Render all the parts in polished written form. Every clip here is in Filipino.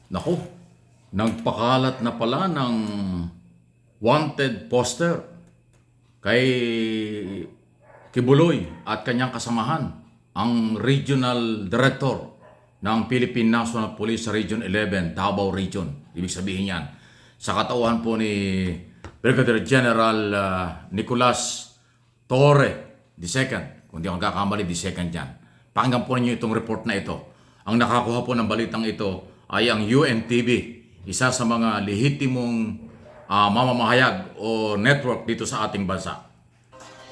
Naku, nagpakalat na pala ng wanted poster kay Kibuloy at kanyang kasamahan, ang Regional Director ng Philippine National Police sa Region 11, Davao Region. Ibig sabihin yan, sa katauhan po ni Brigadier General Nicolas Torre II, kung di ako kakamali, II yan. Pakinggan po ninyo itong report na ito. Ang nakakuha po ng balitang ito ay ang UNTV, isa sa mga lehitimong mamamahayag o network dito sa ating bansa.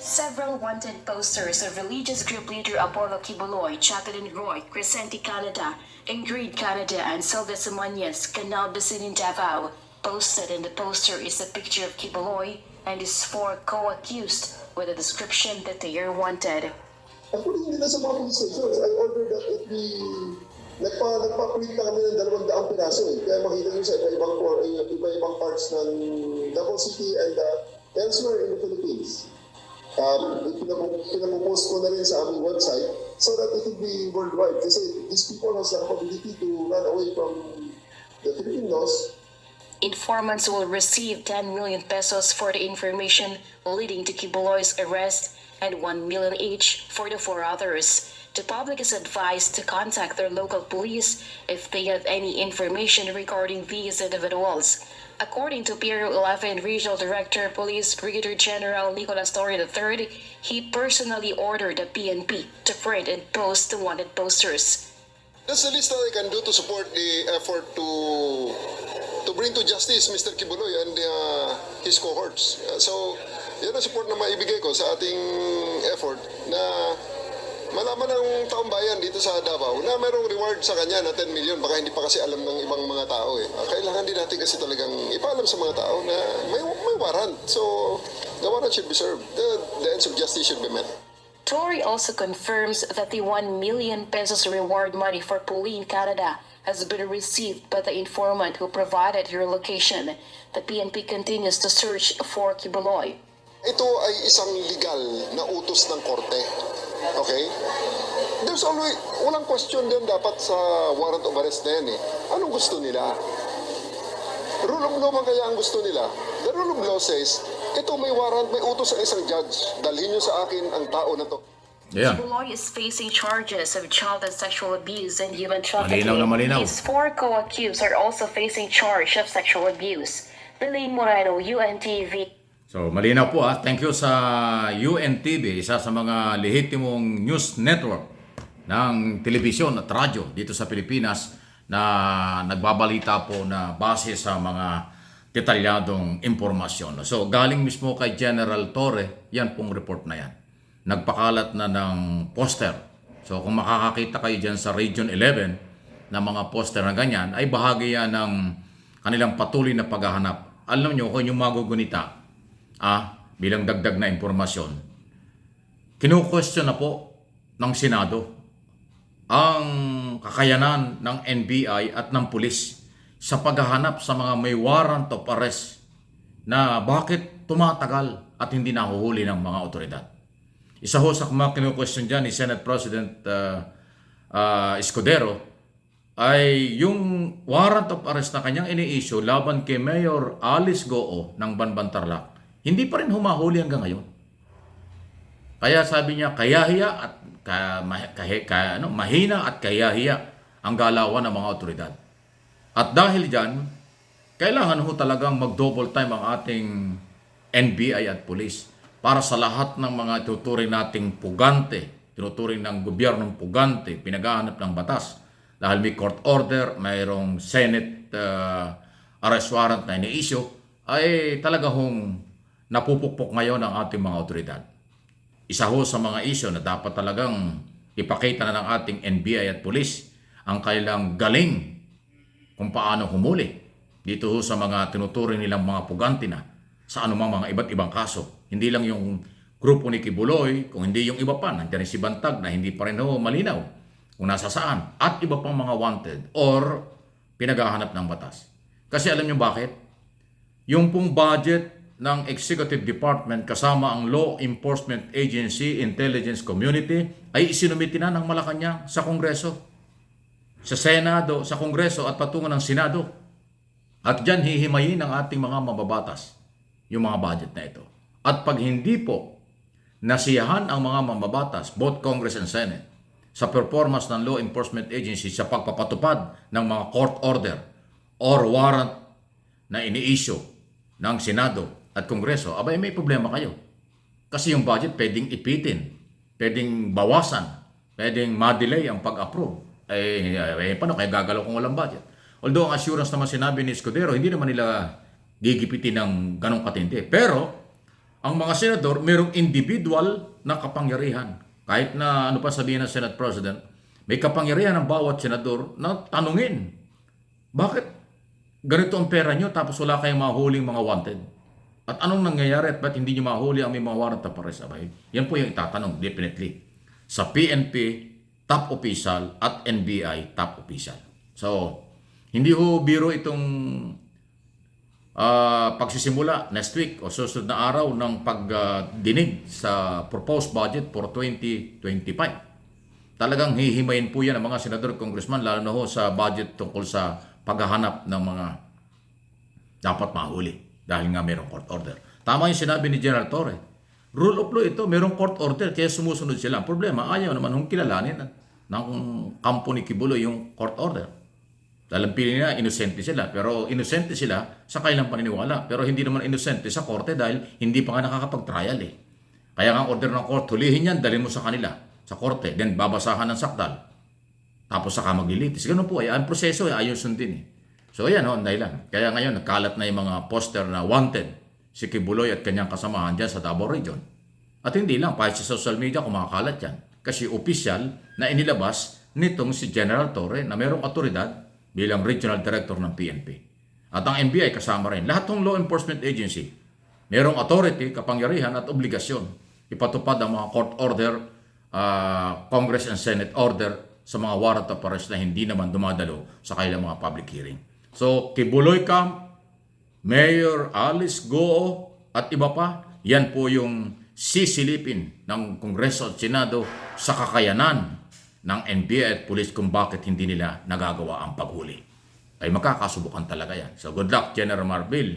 Several wanted posters of religious group leader Apollo Kibuloy, Jacqueline Roy, Crescenti Canada, Ingrid Canada, and Silvia Simonias, Canal Basin in Davao. Posted in the poster is a picture of Kibuloy and his four co-accused with a description that they are wanted. According nila sa mga police stations, I ordered that it be nagpa-print na kami ng 200 piraso eh. Kaya makita nyo sa iba-ibang parts ng Davao City and elsewhere in the Philippines. Pinapopost ko na rin sa aming website so that it will be worldwide. Kasi these people has the capability to run away from the Philippine laws. Informants will receive 10 million pesos for the information leading to Kibuloy's arrest and 1 million each for the four others. The public is advised to contact their local police if they have any information regarding these individuals. According to Bureau 11 Regional Director Police Brigadier General Nicolas Torre III, he personally ordered the PNP to print and post the wanted posters. That's the least that I can do to support the effort to bring to justice Mr. Kibuloy and his cohorts. So, yan ang support na maibigay ko sa ating effort na malaman ng taong bayan dito sa Davao na mayroong reward sa kanya na 10 million. Baka hindi pa kasi alam ng ibang mga tao eh. Kailangan din natin kasi talagang ipaalam sa mga tao na may warrant. So, the warrant should be served. The ends of justice should be met. Torre also confirms that the 1 million pesos reward money for Pauline Canada has been received by the informant who provided her location. The PNP continues to search for Kibuloy. Ito ay isang legal na utos ng korte. Okay? There's always, walang question din dapat sa warrant of arrest na yan eh. Anong gusto nila? Rule of law man kaya ang gusto nila. The rule of law says, ito may warrant, may utos sa isang judge. Dalhin nyo sa akin ang tao na to. Ayan. Kibuloy is facing charges of child and sexual abuse and human trafficking. Malinaw na malinaw. His four co-accused are also facing charge of sexual abuse. Lelaine Moreno, UNTV. So, malinaw po Thank you sa UNTV, isa sa mga lehitimong news network ng telebisyon at radyo dito sa Pilipinas na nagbabalita po na base sa mga detalyadong impormasyon. So, galing mismo kay General Torre, yan pong report na yan. Nagpakalat na ng poster. So, kung makakakita kayo dyan sa Region 11 na mga poster na ganyan, ay bahagi yan ng kanilang patuloy na paghahanap. Alam nyo, kung yung magugunita, bilang dagdag na impormasyon, kinu-question na po ng Senado ang kakayanan ng NBI at ng pulis sa paghahanap sa mga may warrant of arrest na bakit tumatagal at hindi nahuhuli ng mga otoridad. Isa ho sa mga kinu-question dyan ni Senate President Escudero ay yung warrant of arrest na kanyang ini-issue laban kay Mayor Alice Goo ng Banban Tarlac, hindi pa rin humahuli hanggang ngayon. Kaya sabi niya, kayahiya at mahina at kayahiya ang galawan ng mga otoridad. At dahil dyan, kailangan ho talagang mag-double time ang ating NBI at police para sa lahat ng mga tuturing nating pugante, tinuturing ng gobyernong pugante, pinaghahanap ng batas. Dahil may court order, mayroong Senate arrest warrant na ini-issue, ay talaga hong napupukpok ngayon ang ating mga otoridad. Isa ho sa mga issue na dapat talagang ipakita na ng ating NBI at police ang kailang galing kung paano humuli dito ho sa mga tinuturing nilang mga puganti na sa anumang mga iba't ibang kaso. Hindi lang yung grupo ni Kibuloy, kung hindi yung iba pa, nandiyan si Bantag na hindi pa rin ho malinaw kung nasa saan, at iba pang mga wanted or pinaghahanap ng batas. Kasi alam niyo bakit? Yung pong budget ng Executive Department kasama ang Law Enforcement Agency, Intelligence Community ay isinumiti na ng Malacanang sa Kongreso. sa Senado, sa Kongreso at patungo ng Senado. At dyan hihimayin ang ating mga mababatas, yung mga budget na ito. At pag hindi po nasiyahan ang mga mababatas, both Congress and Senate, sa performance ng law enforcement agency sa pagpapatupad ng mga court order or warrant na ini-issue ng Senado at Kongreso, abay may problema kayo. Kasi yung budget pwedeng ipitin, pwedeng bawasan, pwedeng ma-delay ang pag-approve. Paano kaya gagalaw kung walang budget? Although ang assurance naman sinabi ni Escudero, hindi naman nila gigipitin ng ganong katindi. Pero ang mga senador, mayroong individual na kapangyarihan. Kahit na ano pa sabihin ng Senate President, may kapangyarihan ng bawat senador na tanungin, bakit ganito ang pera nyo tapos wala kayong mahuling mga wanted? At anong nangyayari at ba't hindi nyo mahuli ang may mga warrant of arrest? Yan po yung itatanong, definitely. Sa PNP, top official at NBI, top official. So, hindi ho biro itong pagsisimula next week o susunod na araw ng pagdinig sa proposed budget for 2025. Talagang hihimayin po yan ang mga senador, congressman, lalo na ho sa budget tungkol sa paghahanap ng mga dapat mahuli dahil nga mayroong court order. Tama yung sinabi ni General Torre. Rule of law ito, mayroong court order kaya sumusunod sila. Ang problema, ayaw naman hong kilalanin ng kampo ni Kibuloy yung court order. Dahil piling nila, inosente sila. Pero inosente sila sa kailang paniniwala. Pero hindi naman inosente sa korte dahil hindi pa nga nakakapag-trial eh. Kaya nga order ng court, hulihin yan, dalhin mo sa kanila, sa korte. Then babasahan ng sakdal. Tapos saka maglilitis. Ganun po, ang proseso ayaw sundin eh. So ayan ang dahilan. Kaya ngayon, nagkalat na yung mga poster na wanted si Kibuloy at kanyang kasamahan dyan sa Davao Region. At hindi lang, kahit sa social media kumakalat yan. Kasi official na inilabas nitong si General Torre na mayroong otoridad bilang Regional Director ng PNP. At ang NBI kasama rin. Lahat ng law enforcement agency, mayroong authority, kapangyarihan at obligasyon ipatupad ang mga court order, Congress and Senate order sa mga warrant of arrest na hindi naman dumadalo sa kanilang mga public hearing. So, Kibuloy Camp, Mayor Alice Goo at iba pa, yan po yung sisilipin ng Kongreso at Senado sa kakayanan ng NBI at Police kung bakit hindi nila nagagawa ang paghuli. Ay magkakasubukan talaga yan. So good luck General Marbil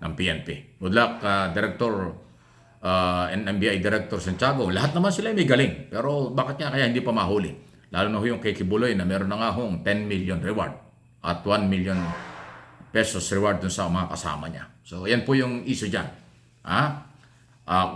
ng PNP. Good luck Director and NBI Director Santiago. Lahat naman sila may galing. Pero bakit nga kaya hindi pa mahuli? Lalo na yung kay Kibuloy na meron na nga hong 10 million reward at 1 million pesos reward dun sa mga kasama niya. So yan po yung issue dyan.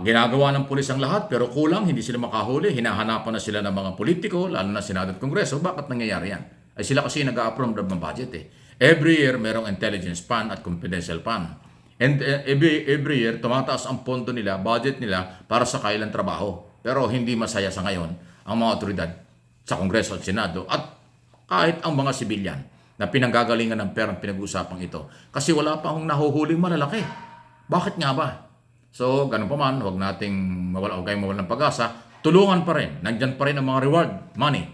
Ginagawa ng pulis ang lahat pero kulang, hindi sila makahuli. Hinahanapan na sila ng mga politiko, lalo na Senado at Kongreso. Bakit nangyayari yan? Ay sila kasi nag-a-approve ng budget eh. Every year, merong intelligence fund at confidential fund. And every year, tumataas ang pondo nila, budget nila para sa kailang trabaho. Pero hindi masaya sa ngayon ang mga otoridad sa Kongreso at Senado at kahit ang mga sibilyan na pinanggagalingan ng perang pinag-usapang ito. Kasi wala pa akong nahuhuling malalaki. Bakit nga ba? So, ganun pa man, huwag kayong mawala ng pag-asa. Tulungan pa rin. Nandyan pa rin ang mga reward money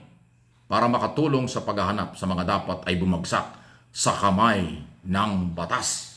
para makatulong sa paghahanap sa mga dapat ay bumagsak sa kamay ng batas.